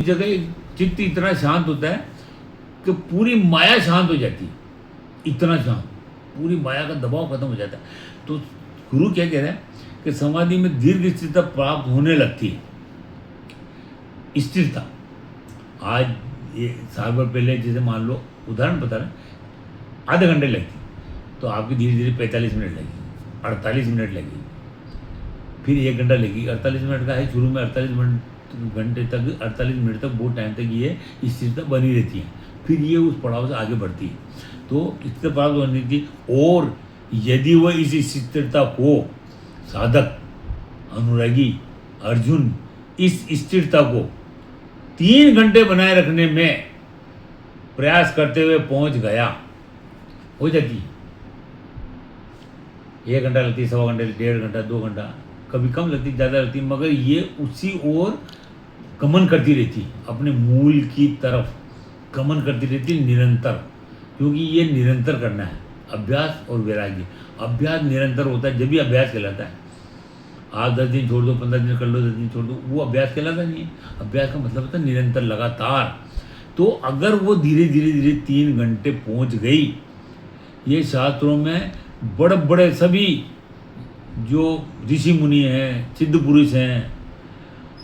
जगह चित्त इतना शांत होता है कि पूरी माया शांत हो जाती है, इतना शांत, पूरी माया का दबाव खत्म हो जाता है। तो गुरु क्या कह रहे हैं कि समाधि में दीर्घ स्थिरता प्राप्त होने लगती है। स्थिरता आज ये साल भर पहले जैसे मान लो उदाहरण बता रहे हैं, आधे घंटे लगती, तो आपकी धीरे धीरे 45 मिनट लगेगी, 48 मिनट लगेगी, फिर 1 घंटा लगेगी। 48 मिनट का है, शुरू में 48 घंटे तक, 48 मिनट तक, बहुत टाइम तक ये स्थिरता बनी रहती है। फिर ये उस पड़ाव से आगे बढ़ती है, तो स्थिरता प्राप्त होने की। और यदि वह इस स्थिरता को साधक अनुरागी अर्जुन इस स्थिरता को 3 घंटे बनाए रखने में प्रयास करते हुए पहुंच गया, हो जाती है। 1 घंटा लगती है, 1.25 घंटे, 1.5 घंटा, 2 घंटा, कभी कम लगती, ज़्यादा लगती, मगर ये उसी ओर गमन करती रहती, अपने मूल की तरफ गमन करती रहती निरंतर, क्योंकि ये निरंतर करना है। अभ्यास और वैराग्य, अभ्यास निरंतर होता है, जब भी अभ्यास कहलाता है। आप 10 दिन छोड़ दो, 15 दिन कर लो, 10 दिन छोड़ दो, वो अभ्यास कहलाता नहीं है। अभ्यास का मतलब होता है निरंतर, लगातार। तो अगर वो धीरे धीरे धीरे 3 घंटे पहुंच गई, ये शास्त्रों में बड़े बड़े सभी जो ऋषि मुनि हैं, सिद्ध पुरुष हैं,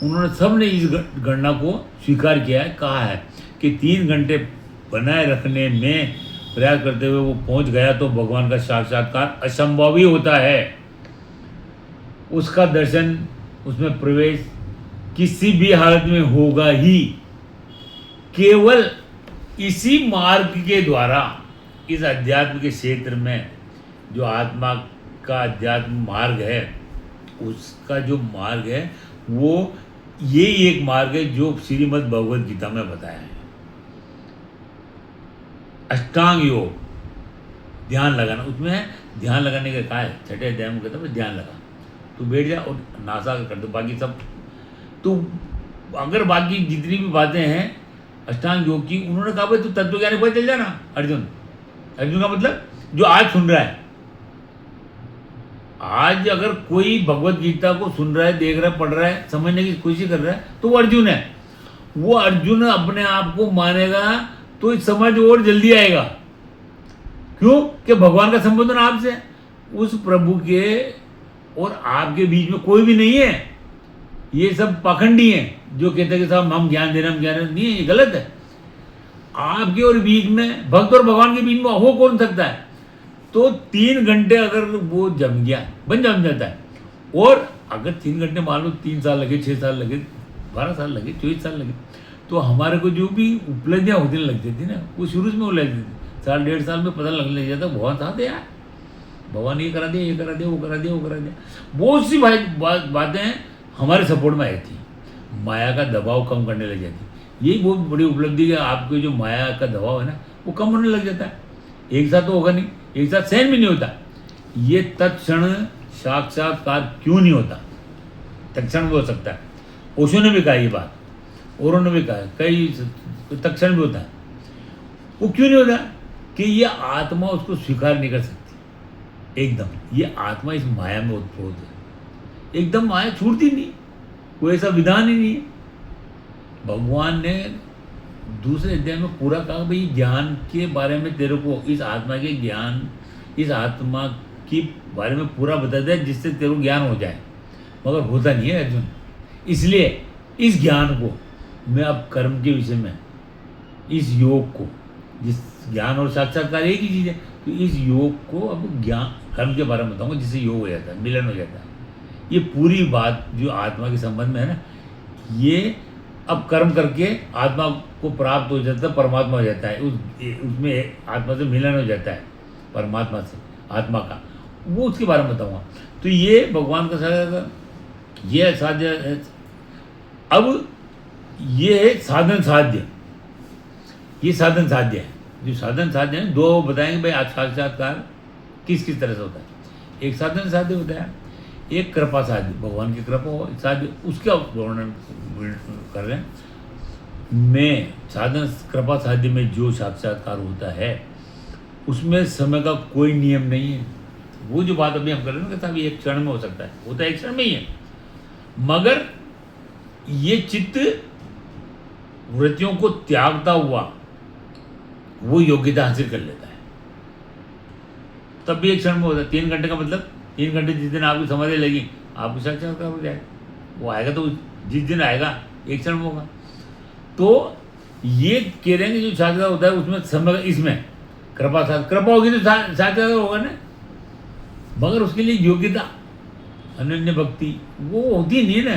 उन्होंने सब ने इस गणना को स्वीकार किया है, कहा है कि 3 घंटे बनाए रखने में प्रयास करते हुए वो पहुंच गया तो भगवान का साक्षात्कार असंभव ही होता है। उसका दर्शन, उसमें प्रवेश किसी भी हालत में होगा ही। केवल इसी मार्ग के द्वारा, इस अध्यात्म के क्षेत्र में जो आत्मा का अध्यात्म मार्ग है, उसका जो मार्ग है वो ये एक मार्ग है जो श्रीमद् भगवद गीता में बताया है। अष्टांग योग, ध्यान लगाना, उसमें ध्यान लगाने का कहा है, 6ठे अध्याय में कहता है ध्यान लगा, तू बैठ जा और नासा कर दो, बाकी सब। तो अगर बाकी जितनी भी बातें हैं अष्टांग योग की, उन्होंने कहा भाई तू तत्वज्ञानी पर चल जाना। अर्जुन का मतलब जो आज सुन रहा है, आज अगर कोई भगवत गीता को सुन रहा है, देख रहा है, पढ़ रहा है, समझने की कोशिश कर रहा है, तो वो अर्जुन है। वो अर्जुन अपने आप को मानेगा तो इस समझ और जल्दी आएगा। क्यों? कि भगवान का संबंधन आपसे है, उस प्रभु के और आपके बीच में कोई भी नहीं है। ये सब पाखंडी हैं जो कहते हैं कि साहब हम ज्ञान दे रहे हैं, हम ज्ञान दे रहे हैं। नहीं, ये गलत है। आपके और बीच में, भक्त और भगवान के बीच में हो कौन सकता है? तो 3 घंटे अगर वो जम गया, जम जाता है। और अगर 3 घंटे मान लो 3 साल लगे, 6 साल लगे, 12 साल लगे, 24 साल लगे, तो हमारे को जो भी उपलब्धियाँ होने लग जाती ना, वो शुरू में हो लगती थी। 1 साल 1.5 साल में पता लगने लग जाता भगवान था यार, भगवान ये करा दिया, ये करा दिया, वो करा दिया, वो करा दिया। बहुत सी बातें हमारे सपोर्ट में आई थी। माया का दबाव कम करने लग जाती। यही बहुत बड़ी उपलब्धि है। आपके जो माया का दबाव है ना, वो कम होने लग जाता है। एक साथ तो होगा नहीं, एक साथ सहन भी नहीं होता। ये तत्क्षण साक्षात्कार क्यों नहीं होता? तत्क्षण भी हो सकता है, ओशो ने भी कहा ये बात, औरों ने भी कहा, कई तत्क्षण भी होता है। वो क्यों नहीं होता? कि ये आत्मा उसको स्वीकार नहीं कर सकती एकदम। ये आत्मा इस माया में उत्पोत है, एकदम माया छूटती नहीं, कोई ऐसा विधान ही नहीं है। भगवान ने दूसरे अध्याय में पूरा कहा भाई ज्ञान के बारे में तेरे को, इस आत्मा के ज्ञान, इस आत्मा के बारे में पूरा बता दिया जिससे तेरे को ज्ञान हो जाए, मगर होता नहीं है अर्जुन। इसलिए इस ज्ञान को मैं अब कर्म के विषय में, इस योग को, जिस ज्ञान और साक्षात्कार एक ही चीज़ है, तो इस योग को अब ज्ञान कर्म के बारे में बताऊंगा जिससे योग हो जाता है, मिलन हो जाता है। ये पूरी बात जो आत्मा के संबंध में है ना, ये अब कर्म करके आत्मा को प्राप्त हो जाता है, परमात्मा हो जाता है, उसमें आत्मा से मिलन हो जाता है, परमात्मा से आत्मा का, वो उसके बारे में बताऊंगा। तो ये भगवान का साधन, ये साध्य है। अब ये है साधन साध्य, ये साधन साध्य है। जो साधन साध्य है, 2 बताएंगे भाई आज साक्षात्कार किस किस तरह से होता है। एक साधन साध्य होता है, एक कृपा साध्य, भगवान की कृपा हो साध्य, उसका वर्णन कर रहे हैं। मैं साधन कृपा साध्य में जो साक्षात्कार होता है उसमें समय का कोई नियम नहीं है। वो जो बात अभी हम कर रहे हैं ना, साहब ये एक क्षण में हो सकता है, होता है एक क्षण में ही है, मगर ये चित्त वृत्तियों को त्यागता हुआ वो योग्यता हासिल कर लेता है। तब भी एक क्षण में होता है। 3 घंटे का मतलब 3 घंटे जिस दिन आपकी समाधि लगी आपकी साक्षात्कार हो जाएगा। वो आएगा तो जिस दिन आएगा एक क्षण में होगा। तो ये कह रहे हैं कि जो साक्षात्कार होता है उसमें समय, इसमें कृपा होगी तो साक्षात्कार होगा ना, मगर उसके लिए योग्यता अनन्य भक्ति वो होती नहीं ना।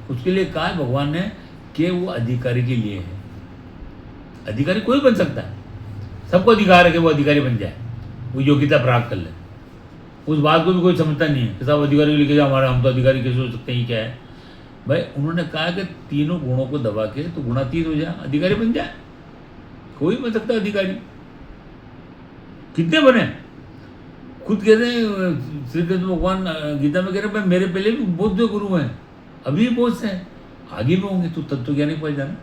उसके लिए कहा है भगवान ने कि वो अधिकारी के लिए है। अधिकारी कोई बन सकता है, सबको अधिकार है कि वो अधिकारी बन जाए, वो योग्यता प्राप्त कर ले। उस बात को भी कोई समझता नहीं है कि साहब अधिकारी को लेके जाओ, हमारा हम तो अधिकारी कैसे हो सकते हैं, क्या है भाई। उन्होंने कहा कि तीनों गुणों को दबा के तो गुणातीत हो जाए, अधिकारी बन जाए। कोई बन सकता है अधिकारी, कितने बने। खुद कहते हैं श्री कृष्ण भगवान गीता में कह रहे हैं मेरे पहले भी बहुत से गुरु हैं, अभी भी बहुत से हैं, आगे भी होंगे, तो तत्वज्ञानी पड़ जाना।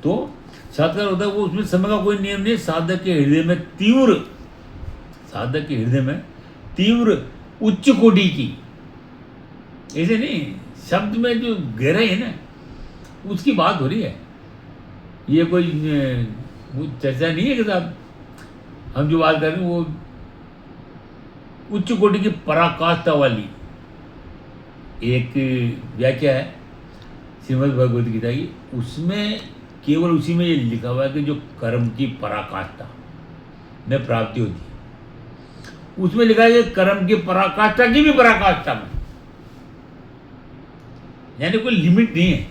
तो साक्षात्कार होता है वो, उसमें समय का कोई नियम नहीं। साधक के हृदय में तीव्र उच्च कोटि की, ऐसे नहीं शब्द में जो गहराई है ना उसकी बात हो रही है। ये कोई वो चर्चा नहीं है कि साहब हम जो बात कर रहे हैं वो उच्च कोटि की पराकाष्ठा वाली एक व्याख्या है श्रीमद् भगवद गीता की। उसमें केवल उसी में ये लिखा हुआ है कि जो कर्म की पराकाष्ठा में प्राप्ति होती है, उसमें लिखा है कि कर्म की पराकाष्ठा की भी पराकाष्ठा में, यानी कोई लिमिट नहीं है।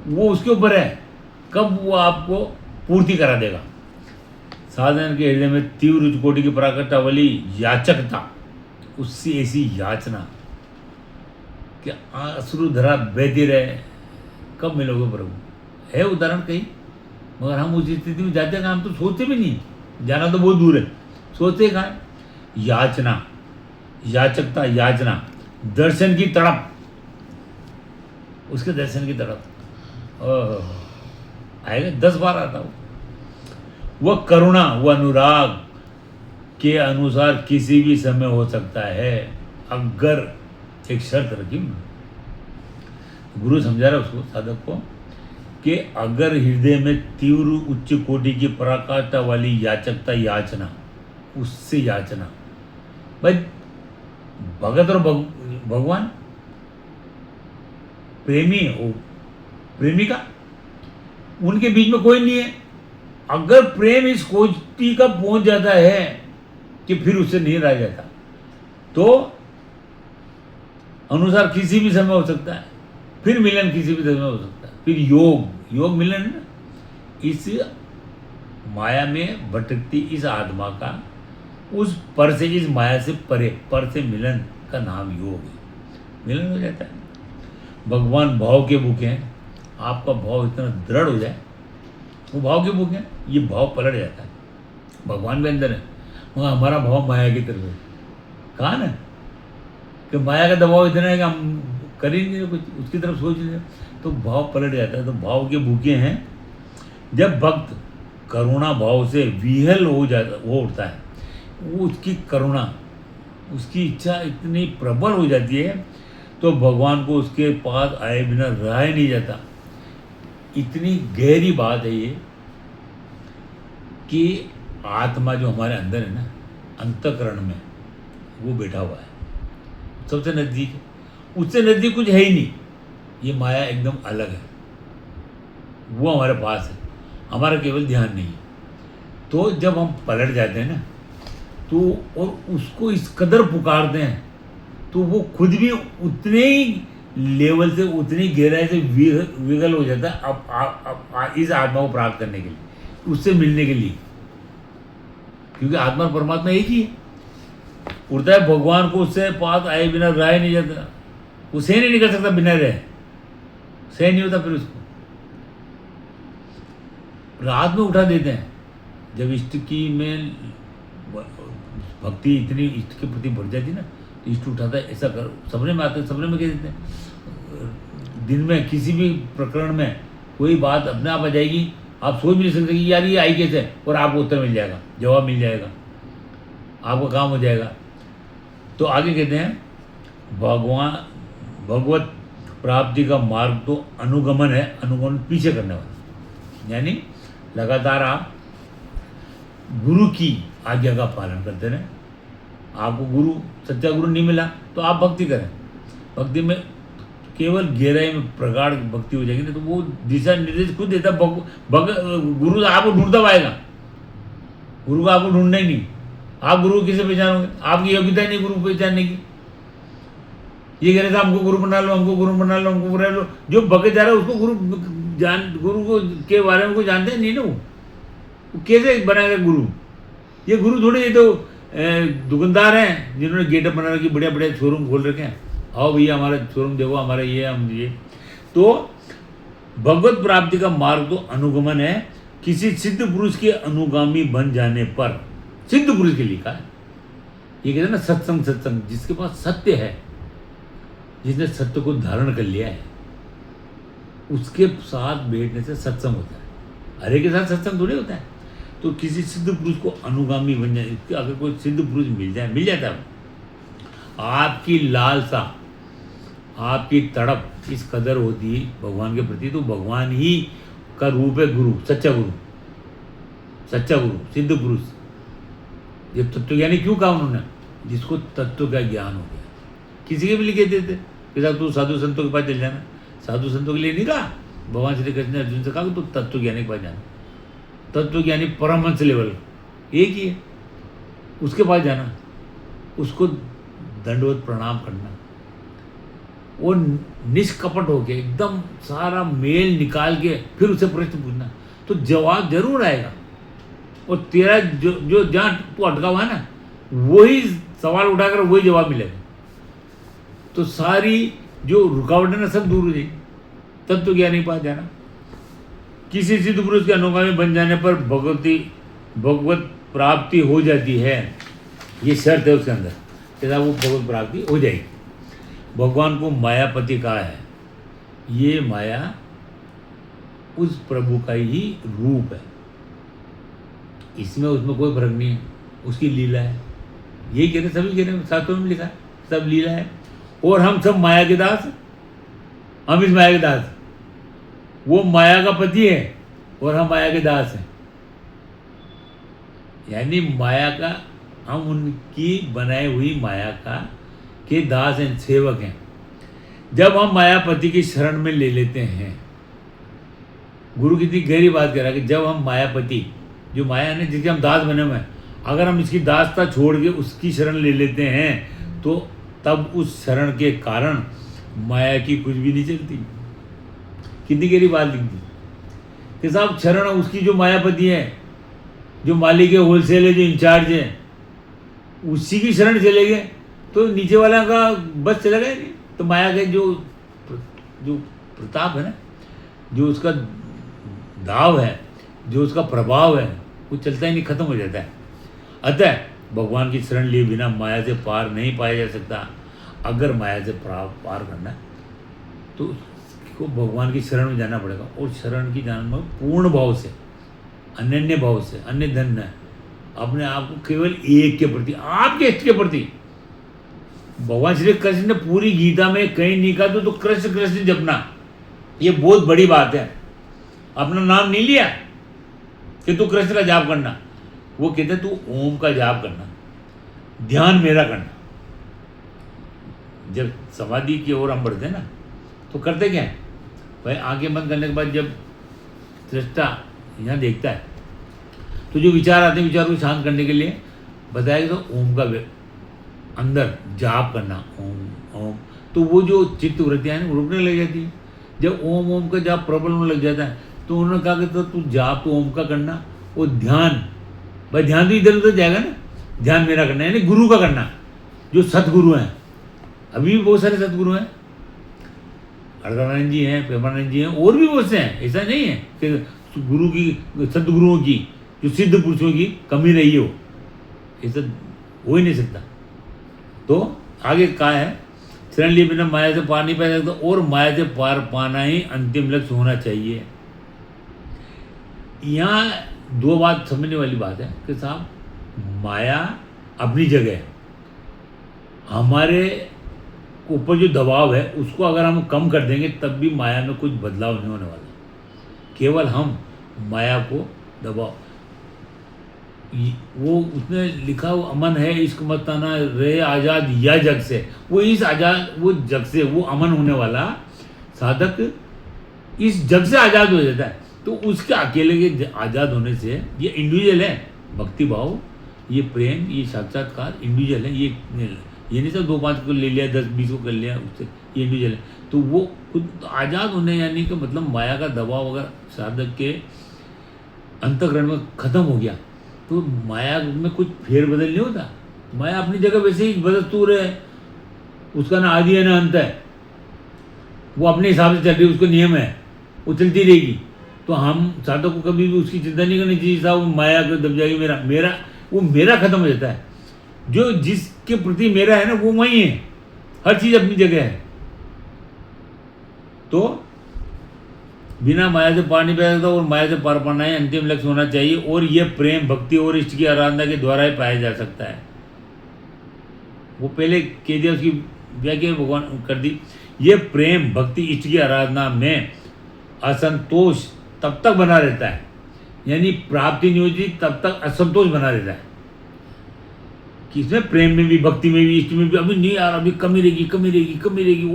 वो उसके ऊपर है कब वो आपको पूर्ति करा देगा। साधन के हृदय में तीव्र उच्च कोटि की पराकाष्ठा वाली याचकता, उससे ऐसी याचना कि अश्रुधरा बहती रहे, कब मिलोगे प्रभु। है उदाहरण कहीं, मगर हम उस स्थिति में जाते हैं, हम तो सोचते भी नहीं, जाना तो बहुत दूर है, सोचते कहाँ है। याचना, याचकता, याचना, दर्शन की तड़प, उसके दर्शन की तड़प आएगा 10 बार आता हो। वह करुणा, वह अनुराग के अनुसार किसी भी समय हो सकता है, अगर एक शर्त रखी। गुरु समझा रहा उसको, साधक को, कि अगर हृदय में तीव्र उच्च कोटि की पराकाष्ठा वाली याचकता, याचना, उससे याचना भाई, भगत और भगवान, प्रेमी हो प्रेमिका, उनके बीच में कोई नहीं है। अगर प्रेम इस कोटि का पहुंच जाता है कि फिर उससे नहीं रह जाता, तो अनुसार किसी भी समय हो सकता है, फिर मिलन किसी भी समय हो सकता है, फिर योग मिलन ना, इस माया में भटकती इस आत्मा का उस पर से, इस माया से परे, पर से मिलन का नाम योग है। मिलन हो जाता है। भगवान भाव के भूखे हैं, आपका भाव इतना दृढ़ हो जाए, वो भाव के भूखे हैं, ये भाव पलट जाता है। भगवान भी अंदर है, मगर हमारा भाव माया की तरफ है। कहा ना कि माया का दबाव इतना है कि हम कर ही नहीं कुछ, उसकी तरफ सोच नहीं, तो भाव पलट जाता है। तो भाव के भूखे हैं। जब भक्त करुणा भाव से विहल हो उठता है, वो उसकी करुणा, उसकी इच्छा इतनी प्रबल हो जाती है, तो भगवान को उसके पास आए बिना रहा ही नहीं जाता। इतनी गहरी बात है ये कि आत्मा जो हमारे अंदर है ना, अंतःकरण में वो बैठा हुआ है, सबसे नज़दीक है, उससे नज़दीक कुछ है ही नहीं। ये माया एकदम अलग है, वो हमारे पास है, हमारा केवल ध्यान नहीं है। तो जब हम पलट जाते हैं ना, तो और उसको इस कदर पुकारते हैं, तो वो खुद भी उतने ही लेवल से, उतनी गहराई से विगल हो जाता है अब इस आत्मा को प्राप्त करने के लिए, उससे मिलने के लिए। क्योंकि आत्मा और परमात्मा एक ही है। उड़ता है भगवान को उससे पास आए बिना रह नहीं जाता, वो सहन ही नहीं कर सकता बिना रहे, सहन नहीं होता। फिर उसको रात में उठा देते हैं, जब इष्ट की में भक्ति इतनी इष्ट के प्रति बढ़ जाती ना, तो इष्ट उठाता है, ऐसा कर, सपने में आते हैं, सपने में कह देते हैं। दिन में किसी भी प्रकरण में कोई बात अपने आप आ जाएगी, आप सोच भी नहीं सकते कि यार ये आई कैसे, और आपको उत्तर मिल जाएगा, जवाब मिल जाएगा, आपका काम हो जाएगा। तो आगे कहते हैं भगवत प्राप्ति का मार्ग तो अनुगमन है, अनुगमन पीछे करने वाला, यानी लगातार आप गुरु की आज्ञा का पालन करते रहें। आपको गुरु, सच्चा गुरु नहीं मिला तो आप भक्ति करें, भक्ति में केवल गहराई में प्रगाढ़ भक्ति हो जाएगी ना, तो वो दिशा निर्देश खुद देता। गुरु आपको ढूंढता पाएगा, गुरु को आपको ढूंढना ही नहीं। आप गुरु किसे पहचानोगे? आपकी योग्यता नहीं गुरु को पहचानने की। ये कह रहे थे हमको गुरु बना लो, हमको गुरु बना लो, हमको बना लो। जो भगत जा रहा है उसको गुरु को के बारे में कोई जानते नहीं ना, वो कैसे बनाएगा गुरु? ये गुरु थोड़े, ये तो दुकानदार हैं जिन्होंने गेटअप बना रखी, बढ़िया बढ़िया शोरूम खोल रखे हैं। आओ भैया हमारा शोरूम देखो, हमारा ये हम ये। तो भगवत प्राप्ति का मार्ग तो अनुगमन है, किसी सिद्ध पुरुष के अनुगामी बन जाने पर। सिद्ध पुरुष के लिए कहा है, ये कहते हैं ना सत्संग, सत्संग जिसके पास सत्य है, जिसने सत्य को धारण कर लिया है, उसके साथ बैठने से सत्संग होता है। हरे के साथ सत्संग थोड़ी होता है। तो किसी सिद्ध पुरुष को अनुगामी बन जाए, अगर कोई सिद्ध पुरुष मिल जाता है। आपकी लालसा, आपकी तड़प इस कदर होती है भगवान के प्रति, तो भगवान ही का रूप है गुरु, सच्चा गुरु, सच्चा गुरु, सिद्ध पुरुष। ये तत्वज्ञानी क्यों कहा उन्होंने? जिसको तत्व का ज्ञान हो गया। किसी के भी लिए कहते थे कि साहब तू साधु संतों के पास चल जाना। साधु संतों के लिए नहीं कहा, भगवान श्री कृष्ण ने अर्जुन से कहा कि तू तत्वज्ञानी के पास जाना। तत्वज्ञानी परमहंस लेवल एक ही है, उसके पास जाना, उसको दंडवत प्रणाम करना, वो निष्कपट होके एकदम सारा मेल निकाल के फिर उसे प्रश्न पूछना, तो जवाब जरूर आएगा। और तेरा जो जहाँ तू अटका हुआ है ना, वही सवाल उठाकर वही जवाब मिलेगा। तो सारी जो रुकावटें ना सब दूर हो जाएगी। तत्वज्ञानी के पास जाना, किसी सिद्ध पुरुष के अनुगामी बन जाने पर भगवत प्राप्ति हो जाती है। ये शर्त है उसके अंदर, कि वो भगवत प्राप्ति हो जाएगी। भगवान को मायापति कहा है। ये माया उस प्रभु का ही रूप है, इसमें उसमें कोई फर्क नहीं है, उसकी लीला है। यही कहते सभी कहते हैं, शास्त्रों में लिखा है सब लीला है। और हम सब माया के दास, हम इस माया के दास। वो माया का पति है और हम माया के दास हैं। यानी माया का, हम उनकी बनाई हुई माया का के दास हैं, सेवक हैं। जब हम मायापति की शरण में ले लेते हैं, गुरु कितनी गहरी बात कह रहा है कि जब हम मायापति, जो माया है ना जिसके हम दास बने हुए हैं, अगर हम इसकी दासता छोड़ के उसकी शरण ले लेते हैं, तो तब उस शरण के कारण माया की कुछ भी नहीं चलती। कितनी गहरी बात लिख दी कि साहब शरण उसकी जो मायापति है, जो मालिक है, होलसेल है, जो इंचार्ज है, उसी की शरण चले गए तो नीचे वाला का बस चला गया नहीं। तो माया के जो प्रताप है ना, जो उसका दाव है, जो उसका प्रभाव है, वो चलता ही नहीं, खत्म हो जाता है। अतः भगवान की शरण लिए बिना माया से पार नहीं पाया जा सकता। अगर माया से पार करना है तो उसको भगवान की शरण में जाना पड़ेगा। और शरण की जान में पूर्ण भाव से, अनन्य भाव से, अन्य धन न, अपने आप को केवल एक के प्रति, आपके इष्ट के प्रति। भगवान श्री कृष्ण ने पूरी गीता में कहीं नहीं कहा तो कृष्ण कृष्ण जपना, ये बहुत बड़ी बात है। अपना नाम नहीं लिया कि तू कृष्ण का जाप करना, वो कहते तू ओम का जाप करना, ध्यान मेरा करना। जब समाधि की ओर हम बढ़ते हैं ना, तो करते क्या है भाई, आंखें बंद करने के बाद जब दृष्टा यहाँ देखता है, तो जो विचार आते हैं, विचार को शांत करने के लिए बताया तो ओम का अंदर जाप करना, ओम ओम। तो वो जो चित्त वृत्तियाँ हैं वो रुकने लग जाती है। जब ओम ओम का जाप प्रबल होने लग जाता है, तो उन्होंने कहा कि तो तू जाप तो ओम का करना, और ध्यान, भाई ध्यान तो इधर उधर जाएगा ना, ध्यान मेरा करना, यानी गुरु का करना, जो सतगुरु हैं। अभी भी बहुत सारे सतगुरु हैं, अर्धानंद जी हैं, प्रेमानंद जी हैं, और भी बहुत से हैं। ऐसा नहीं है कि गुरु की, सतगुरुओं की, जो सिद्ध पुरुषों की कमी रही हो, ऐसा हो ही नहीं सकता। तो आगे कहा है, शरण लिए बिना माया से पार नहीं पाया सकता, और माया से पार पाना ही अंतिम लक्ष्य होना चाहिए। यहाँ दो बात समझने वाली बात है कि साहब माया अपनी जगह है, हमारे ऊपर जो दबाव है उसको अगर हम कम कर देंगे तब भी माया में कुछ बदलाव नहीं होने वाला। केवल हम माया को दबाव, वो उसने लिखा वो अमन है इश्क मस्ताना रहे आज़ाद या जग से, वो इस आज़ाद वो जग से वो अमन होने वाला साधक इस जग से आज़ाद हो जाता है। तो उसके अकेले के आज़ाद होने से ये इंडिविजुअल है, भक्ति भाव, ये प्रेम, ये साक्षात्कार इंडिविजुअल है। ये नहीं सब 2-5 को ले लिया 10-20 को कर लिया उससे, ये इंडिविजुअल है। तो वो खुद आज़ाद होने यानी कि मतलब माया का दबाव अगर साधक के अंतःकरण में खत्म हो गया तो माया में कुछ फेरबदल नहीं होता। माया अपनी जगह वैसे ही बदस्तूर है, उसका ना आदि है ना अंत है, वो अपने हिसाब से चल रही है, उसको नियम है, वो चलती रहेगी। तो हम साधक को कभी भी उसकी चिंता नहीं करनी चाहिए साहब माया को दब जाएगी, मेरा खत्म हो जाता है। जो जिसके प्रति मेरा है ना वो वही है, हर चीज़ अपनी जगह है। तो बिना माया से पार नहीं पाया सकता और माया से पार पाना ही अंतिम लक्ष्य होना चाहिए। और यह प्रेम भक्ति और इष्ट की आराधना के द्वारा ही पाया जा सकता है। वो पहले कह दिया, उसकी व्याख्या भगवान कर दी। ये प्रेम भक्ति इष्ट की आराधना में असंतोष तब तक बना रहता है, यानी प्राप्ति नहीं होती तब तक असंतोष बना रहता है। किसमें? प्रेम में भी, भक्ति में भी, इष्ट में भी। अभी नहीं यार, अभी कमी रहेगी,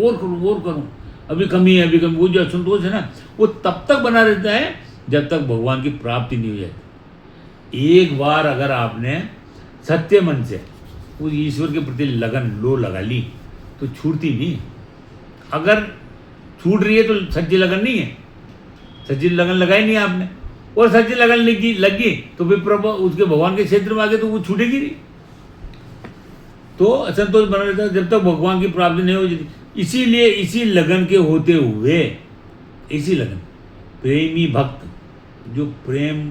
और करूँ, अभी कमी है, अभी कमी। वो जो असंतोष है ना वो तब तक बना रहता है जब तक भगवान की प्राप्ति नहीं हो जाती। एक बार अगर आपने सत्य मन से उस ईश्वर के प्रति लगन लगा ली तो छूटती नहीं। अगर छूट रही है तो सच्ची लगन नहीं है, सच्ची लगन लगाई नहीं आपने, और सच्ची लगन लगी तो फिर प्रभु उसके भगवान के क्षेत्र में आ गए तो वो छूटेगी नहीं। तो असंतोष बना रहता है जब तक भगवान की प्राप्ति नहीं हो जाती। इसीलिए इसी लगन के होते हुए, इसी लगन प्रेमी भक्त, जो प्रेम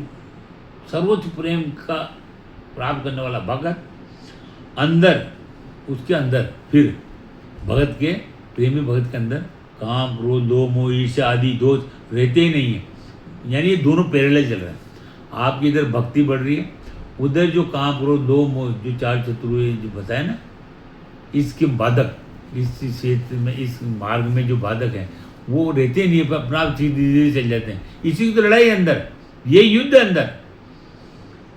सर्वोच्च प्रेम का प्राप्त करने वाला भगत, अंदर उसके अंदर फिर भगत के प्रेमी भगत के अंदर काम क्रोध लोभ मोह ईर्ष्या आदि दोष रहते ही नहीं है। यानी ये दोनों पैरेलल चल रहा है। आपकी इधर भक्ति बढ़ रही है, उधर जो काम क्रोध लोभ मोह जो चार शत्रु जो बताया ना, इसके बाधक इस क्षेत्र में, इस मार्ग में जो बाधक हैं वो रहते नहीं है, अपना आप धीरे धीरे चल जाते हैं। इसी की तो लड़ाई है अंदर, ये युद्ध है अंदर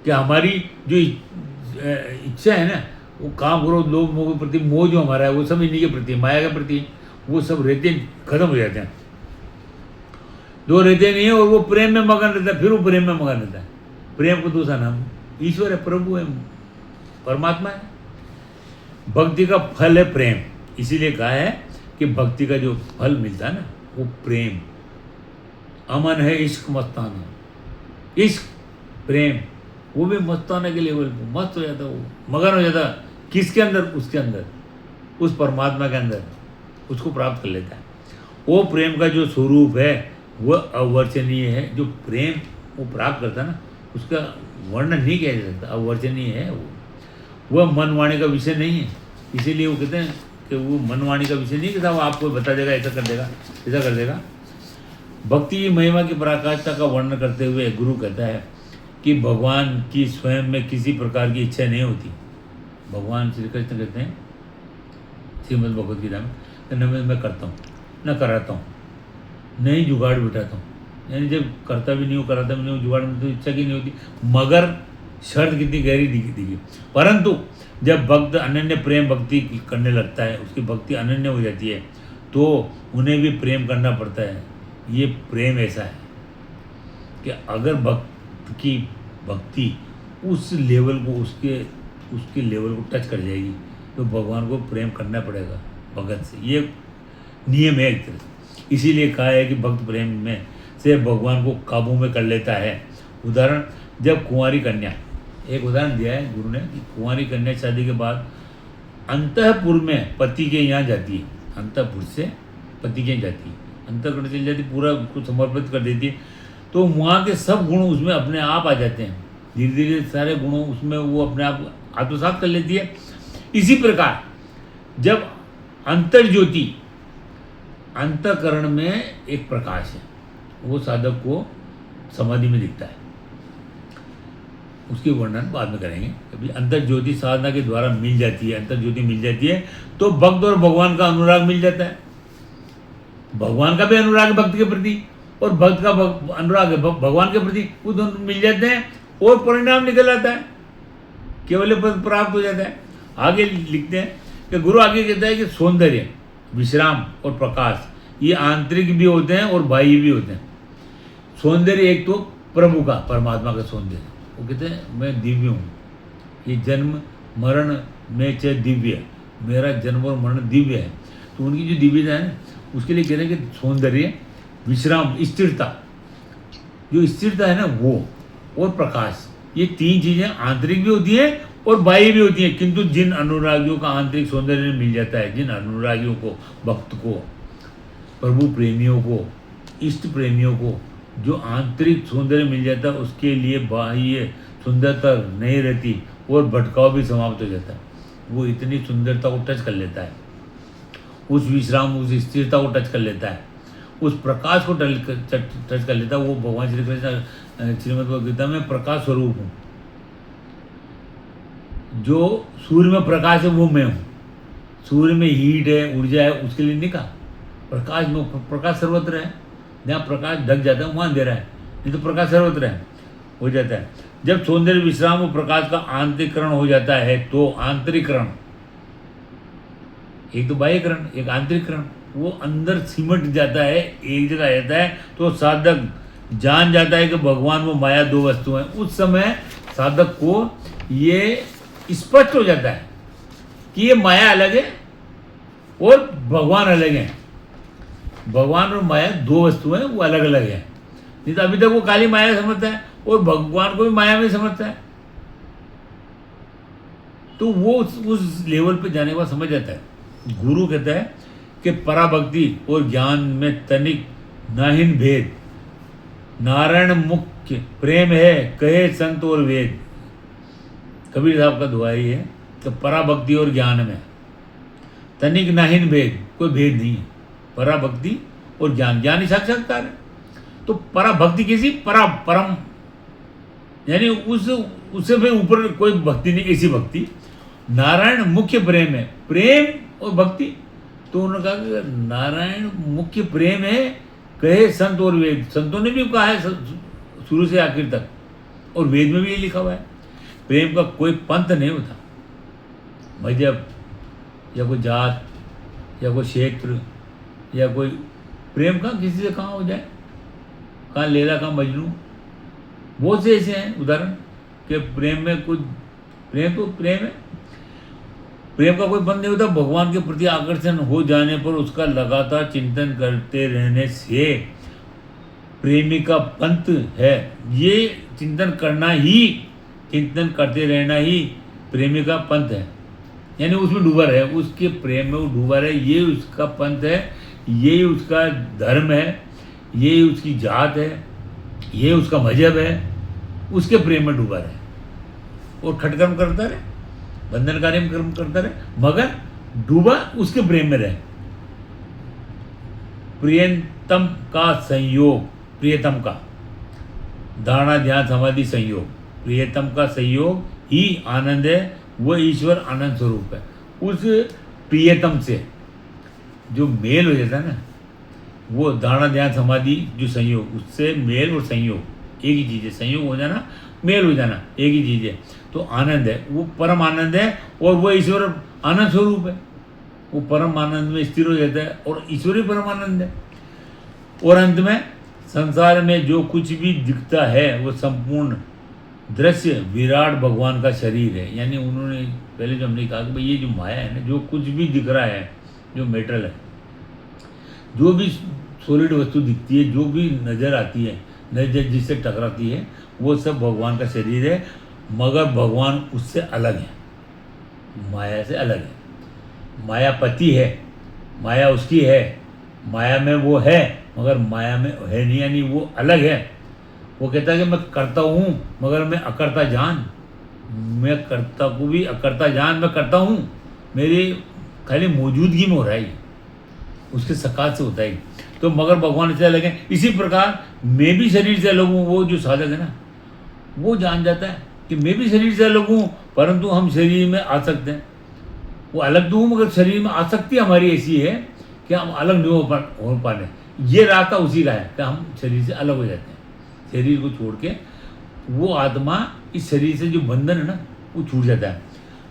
कि हमारी जो इच्छा है ना, वो काम क्रोध लोभ मोह के प्रति मोह जो हमारा है वो सब इन्हीं के प्रति, माया के प्रति, वो सब रहते खत्म हो जाते हैं। दो रहते नहीं है और वो प्रेम में मगन रहता है, फिर वो प्रेम में मगन रहता है। प्रेम को दूसरा नाम ईश्वर है, प्रभु है, परमात्मा है। भक्ति का फल है प्रेम। इसीलिए कहा है कि भक्ति का जो फल मिलता है ना वो प्रेम। अमन है इश्क मस्ताना, इश्क प्रेम, वो भी मस्ताना के लेवल पर मस्त हो जाता, वो मगन हो जाता। किसके अंदर? उसके अंदर, उस परमात्मा के अंदर उसको प्राप्त कर लेता है। वो प्रेम का जो स्वरूप है वह अवर्चनीय है। जो प्रेम वो प्राप्त करता है ना उसका वर्णन नहीं किया जा सकता, अवर्चनीय है वो। वह मन वाणी का विषय नहीं है। इसीलिए वो कहते हैं कि वो मन वाणी का विषय नहीं कि साहब आपको बता देगा, ऐसा कर देगा, ऐसा कर देगा। भक्ति की महिमा की पराकाष्ठा का वर्णन करते हुए गुरु कहता है कि भगवान की स्वयं में किसी प्रकार की इच्छा नहीं होती। भगवान श्री कृष्ण कहते हैं श्रीमद् भगवद गीता में, न मैं करता हूँ न कराता हूँ, नहीं जुगाड़ बिठाता हूँ। यानी जब करता भी नहीं हूँ, कराता भी नहीं हूँ, जुगाड़ में तो इच्छा की नहीं होती। मगर शर्त कितनी गहरी दिखी। परंतु जब भक्त अनन्य प्रेम भक्ति करने लगता है, उसकी भक्ति अनन्य हो जाती है, तो उन्हें भी प्रेम करना पड़ता है। ये प्रेम ऐसा है कि अगर भक्त की भक्ति उस लेवल को, उसके लेवल को टच कर जाएगी तो भगवान को प्रेम करना पड़ेगा भगत से। ये नियम है एक तरह से। इसीलिए कहा है कि भक्त प्रेम में से भगवान को काबू में कर लेता है। उदाहरण, जब कुंवारी कन्या, एक उदाहरण दिया है गुरु ने कि कुंवारी कन्या शादी के बाद अंतःपुर में पति के यहाँ जाती है, अंतःपुर से पति के यहाँ जाती है, अंतःकरण चली जाती, पूरा उसको समर्पित कर देती है। तो वहाँ के सब गुण उसमें अपने आप आ जाते हैं, धीरे धीरे सारे गुणों उसमें वो अपने आप आत्मसात कर लेती है। इसी प्रकार जब अंतर ज्योति, अंतःकरण में एक प्रकाश है, वो साधक को समाधि में दिखता है। उसकी वर्णन बाद में करेंगे। कभी अंतर ज्योति साधना के द्वारा मिल जाती है, अंतर ज्योति मिल जाती है तो भक्त और भगवान का अनुराग मिल जाता है। भगवान का भी अनुराग है भक्त के प्रति और भक्त का अनुराग है भगवान के प्रति, वो दोनों मिल जाते हैं और परिणाम निकल आता है, केवल पद प्राप्त हो जाता है। आगे लिखते हैं कि गुरु आगे कहता है कि सौंदर्य, विश्राम और प्रकाश ये आंतरिक भी होते हैं और बाह्य भी होते हैं। सौंदर्य एक तो प्रभु का, परमात्मा का सौंदर्य, वो कहते हैं मैं दिव्य हूँ, ये जन्म मरण में च दिव्य, मेरा जन्म और मरण दिव्य है। तो उनकी जो दिव्यता है ना, उसके लिए कहते हैं कि सौंदर्य, विश्राम, स्थिरता, जो स्थिरता है ना वो, और प्रकाश, ये तीन चीज़ें आंतरिक भी होती हैं और बाह्य भी होती हैं। किंतु जिन अनुरागियों का आंतरिक सौंदर्य मिल जाता है, जिन अनुरागियों को, भक्त को, प्रभु प्रेमियों को, इष्ट प्रेमियों को जो आंतरिक सौंदर्य मिल जाता है, उसके लिए बाह्य सुंदरता नहीं रहती और भटकाव भी समाप्त हो जाता है। वो इतनी सुंदरता को टच कर लेता है, उस विश्राम, उस स्थिरता को टच कर लेता है, उस प्रकाश को टच कर लेता है। वो भगवान श्री कृष्ण श्रीमद् भगवद गीता में प्रकाश स्वरूप हूँ, जो सूर्य में प्रकाश है वो मैं हूँ। सूर्य में हीट है, ऊर्जा है, उसके लिए नहीं कहा। प्रकाश में, प्रकाश सर्वत्र है, जहाँ प्रकाश ढक जाता है वहाँ अंधेरा है, नहीं तो प्रकाश सर्वत्र है, हो जाता है। जब सौंदर्य, विश्राम और प्रकाश का आंतरिकरण हो जाता है तो आंतरिकरण, एक तो बाह्यकरण, एक आंतरिकरण, वो अंदर सिमट जाता है, एक जगह आ जाता है, तो साधक जान जाता है कि भगवान वो माया दो वस्तु हैं। उस समय साधक को ये स्पष्ट हो जाता है कि ये माया अलग है और भगवान अलग है। भगवान और माया दो वस्तु हैं, वो अलग अलग है। नहीं तो अभी तक वो काली माया समझता है और भगवान को भी माया में समझता है। तो वो उस लेवल पे जाने के बाद समझ जाता है। गुरु कहता है कि पराभक्ति और ज्ञान में तनिक नाहिन भेद, नारायण मुख्य प्रेम है कहे संत और वेद। कबीर साहब का दुआ ही है कि पराभक्ति और ज्ञान में तनिक नाहिन भेद, कोई भेद नहीं है। पराभक्ति और ज्ञान, ज्ञान ही साक्षात्कार है। तो पराभक्ति किसी परम, यानी उससे फिर ऊपर कोई भक्ति नहीं, ऐसी भक्ति। नारायण मुख्य प्रेम है, प्रेम और भक्ति। तो उन्होंने कहा कि नारायण मुख्य प्रेम है कहे संत और वेद। संतों ने भी कहा है शुरू से आखिर तक, और वेद में भी ये लिखा हुआ है। प्रेम का कोई पंथ नहीं होता, मजहब या कोई जात या कोई क्षेत्र या कोई, प्रेम का किसी से कहाँ हो जाए, कहाँ लैला कहाँ मजनू। बहुत से ऐसे हैं उदाहरण कि प्रेम में कुछ, प्रेम तो प्रेम है, प्रेम का कोई बंध नहीं होता। भगवान के प्रति आकर्षण हो जाने पर उसका लगातार चिंतन करते रहने से प्रेमी का पंथ है। ये चिंतन करना ही, चिंतन करते रहना ही प्रेमी का पंथ है, यानी उसमें डूबा रहे, उसके प्रेम में वो डूबा रहे, ये उसका पंथ है, ये उसका धर्म है, ये उसकी जात है, ये उसका मजहब है। उसके प्रेम में डूबा रहे और खटकर्म करता रहे, बंधनकारी कर्म करता रहे, मगर डूबा उसके प्रेम में रहे। प्रियतम का संयोग, प्रियतम का धारणा ध्यान समाधि संयोग, प्रियतम का संयोग ही आनंद है, वो ईश्वर आनंद स्वरूप है। उस प्रियतम से जो मेल हो जाता है ना, वो धारणा ध्यान समाधि जो संयोग, उससे मेल और संयोग एक ही चीज़ है। संयोग हो जाना, मेल हो जाना एक ही चीज़ है। तो आनंद है, वो परम आनंद है और वो ईश्वर आनंद स्वरूप है। वो परम आनंद में स्थिर हो जाता है और ईश्वर ही परम आनंद है। और अंत में संसार में जो कुछ भी दिखता है वो संपूर्ण दृश्य विराट भगवान का शरीर है। यानी उन्होंने पहले जो हमने कहा कि भाई ये जो माया है ना, जो कुछ भी दिख रहा है, जो मेटल है, जो भी सॉलिड वस्तु दिखती है, जो भी नज़र आती है, नजर जिससे टकराती है, वो सब भगवान का शरीर है। मगर भगवान उससे अलग है, माया से अलग है। माया पति है, माया उसकी है, माया में वो है मगर माया में है नहीं, यानी वो अलग है। वो कहता है कि मैं करता हूँ मगर मैं अकर्ता जान, मैं करता को भी अकर्ता जान, मैं करता हूँ, मेरी खाली मौजूदगी में हो रहा है, उसके सकात से होता है। तो मगर भगवान से अलग है। इसी प्रकार मैं भी शरीर से अलग हूँ। वो जो साधक है ना, वो जान जाता है कि मैं भी शरीर से अलग हूँ, परंतु हम शरीर में आसक्त हैं। वो अलग तो हूँ मगर शरीर में आसक्ति हमारी ऐसी है कि हम अलग नहीं हो पाने। ये रास्ता उसी का है कि हम शरीर से अलग हो जाते हैं। शरीर को छोड़ के वो आत्मा इस शरीर से जो बंधन है ना वो छूट जाता है।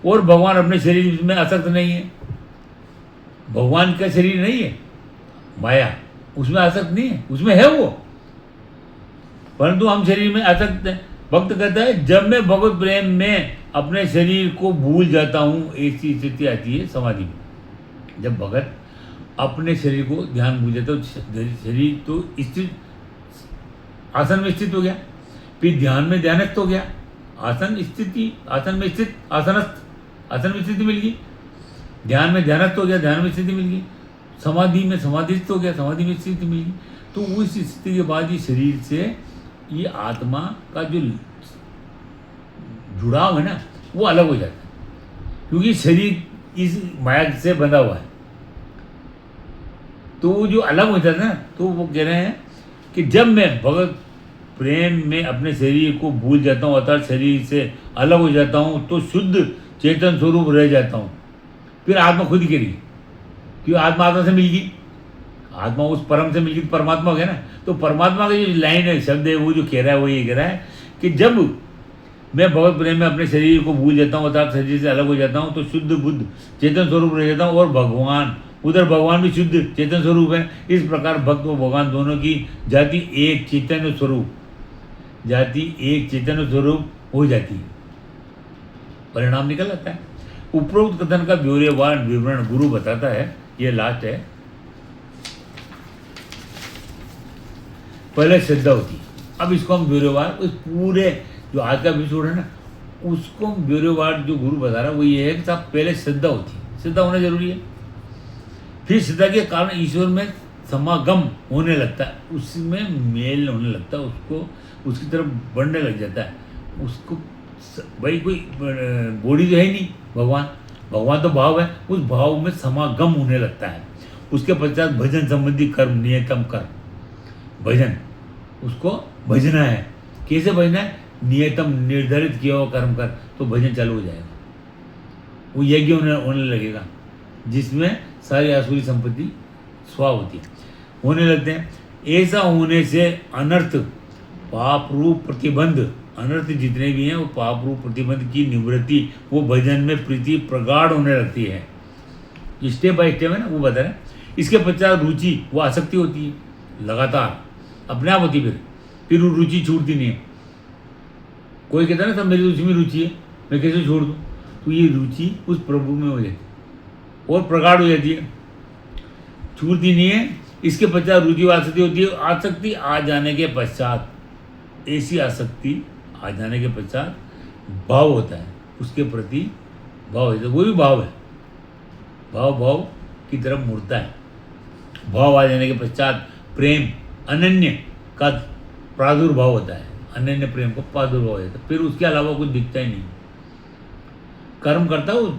और भगवान अपने शरीर में आसक्त नहीं है। भगवान का शरीर नहीं है माया, उसमें आसक्त नहीं है, उसमें है वो, परंतु हम शरीर में आसक्त हैं। भक्त कहता है जब मैं भगवत प्रेम में अपने शरीर को भूल जाता हूँ, ऐसी स्थिति आती है समाधि में। जब भगत अपने शरीर को ध्यान भूल जाता है, शरीर तो स्थित आसन में स्थित हो गया, फिर ध्यान में ध्यानस्थ हो गया, आसन स्थिति, आसन में स्थित आसनस्थ, आसन में स्थिति मिल गई, ध्यान में ध्यानस्थ हो गया, ध्यान में स्थिति मिल गई, समाधि में समाधिस्थ हो गया, समाधि में स्थिति मिल गई। तो उस स्थिति के बाद ये शरीर से ये आत्मा का जो जुड़ाव है ना वो अलग हो जाता है, क्योंकि शरीर इस माया से बंधा हुआ है। तो वो जो अलग हो जाता है ना, तो वो कह रहे हैं कि जब मैं भगवत प्रेम में अपने शरीर को भूल जाता हूँ, अर्थात शरीर से अलग हो जाता हूँ, तो शुद्ध चेतन स्वरूप रह जाता हूँ। फिर आत्मा खुद ही करेगी, क्योंकि आत्मा आत्मा से मिल गई, आत्मा उस परम से मिल गई, परमात्मा हो गया ना। तो परमात्मा का जो लाइन है, शब्द है, वो जो कह रहा है वो ये कह रहा है कि जब मैं भगवत प्रेम में अपने शरीर को भूल जाता हूँ, अर्थात शरीर से अलग हो जाता हूँ, तो शुद्ध बुद्ध चेतन स्वरूप रह जाता हूँ। और भगवान, उधर भगवान भी शुद्ध चेतन स्वरूप है। इस प्रकार भक्त और भगवान दोनों की जाति एक चैतन्य स्वरूप, जाति एक चैतन्य स्वरूप हो जाती है। परिणाम निकल आता है। उपरोक्त कथन का ब्यौरेवार विवरण गुरु बताता है। ये लास्ट है। पहले श्रद्धा होती है, अब इसको हम ब्यौरेवार, उस पूरे जो आज का एपिसोड है ना उसको हम ब्यौरेवार जो गुरु बता रहा है वो ये है कि साहब पहले श्रद्धा होती है, श्रद्धा होना जरूरी है। फिर श्रद्धा के कारण ईश्वर में समागम होने लगता है, उसमें मेल होने लगता है, उसको उसकी तरफ बढ़ने लग जाता है। उसको भाई कोई बॉडी तो है ही नहीं, भगवान तो भाव है, उस भाव में समागम होने लगता है। उसके पश्चात भजन संबंधी कर्म, नियतम कर्म, भजन, उसको भजना है। कैसे भजना है? नियतम, निर्धारित किया हुआ कर्म कर, तो भजन चालू हो जाएगा। वो यज्ञ होने लगेगा जिसमें सारी आसुरी संपत्ति स्वा होती है, होने लगते हैं। ऐसा होने से अनर्थ, पाप रूप प्रतिबंध, अनर्थ जितने भी हैं वो पाप रूप प्रतिबंध की निवृत्ति, वो भजन में प्रीति प्रगाढ़ होने लगती है। स्टेप बाय स्टेप है ना वो बता रहे हैं। इसके पश्चात रुचि, वो आसक्ति होती है लगातार, अपने आप होती है। फिर वो रुचि छूटती नहीं है। कोई कहता है ना सब मेरी रुचि में रुचि है, मैं कैसे छोड़ दूँ? तो ये रुचि उस प्रभु में हो जाती है और प्रगाढ़ हो जाती है, छूटती नहीं है। इसके पश्चात रुचि आसक्ति होती है। आसक्ति आ जाने के पश्चात, ऐसी आसक्ति आ जाने के पश्चात भाव होता है, उसके प्रति भाव है, वो भी भाव है, भाव की तरफ मुड़ता है। भाव आ जाने के पश्चात प्रेम अनन्य का प्रादुर्भाव होता है, अनन्य प्रेम को प्रादुर्भाव होता है। फिर उसके अलावा कुछ दिखता ही नहीं। कर्म करता है वो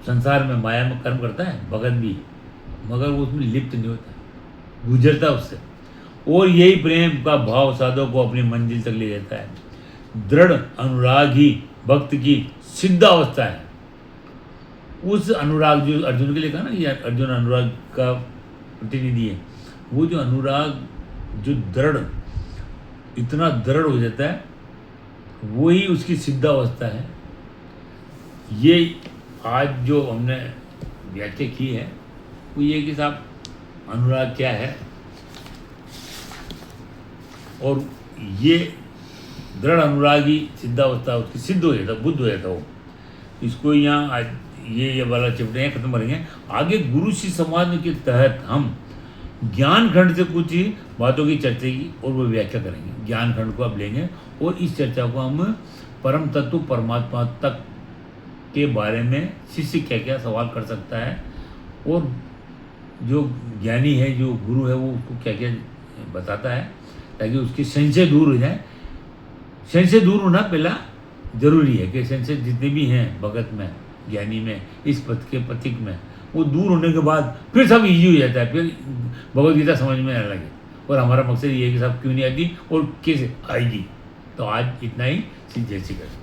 संसार में, माया में कर्म करता है भगत भी, मगर वो उसमें लिप्त नहीं होता, गुजरता उससे। और यही प्रेम का भाव साधक को अपनी मंजिल तक ले जाता है। दृढ़ अनुराग ही भक्त की सिद्ध अवस्था है। उस अनुराग जो अर्जुन के लिए कहा ना, ये अर्जुन अनुराग का प्रतिनिधि है। वो जो अनुराग जो दृढ़, इतना दृढ़ हो जाता है, वही उसकी सिद्ध अवस्था है। ये आज जो हमने व्याख्या की है वो ये कि साहब अनुराग क्या है, और ये दृढ़ अनुरागी सिद्धावस्था उसकी सिद्ध हो जाता, बुद्ध हो जाता वो। इसको यहाँ आज ये वाला चैप्टर यहाँ खत्म करेंगे। आगे गुरु शिष्य संवाद के तहत हम ज्ञान खंड से कुछ ही बातों की चर्चा की और वो व्याख्या करेंगे। ज्ञान खंड को आप लेंगे और इस चर्चा को हम परम तत्व परमात्मा तक के बारे में शिष्य क्या क्या सवाल कर सकता है, और जो ज्ञानी है, जो गुरु है, वो उसको क्या क्या बताता है, ताकि उसकी संशय दूर हो जाए। संशय दूर होना पहला जरूरी है कि संशय जितने भी हैं भगत में, ज्ञानी में, इस पथ के पथिक में, वो दूर होने के बाद फिर सब इजी हो जाता है, फिर भगवद गीता समझ में आने लगे। और हमारा मकसद ये है कि सब क्यों नहीं आती और कैसे आएगी। तो आज इतना ही। जय श्री कृष्ण।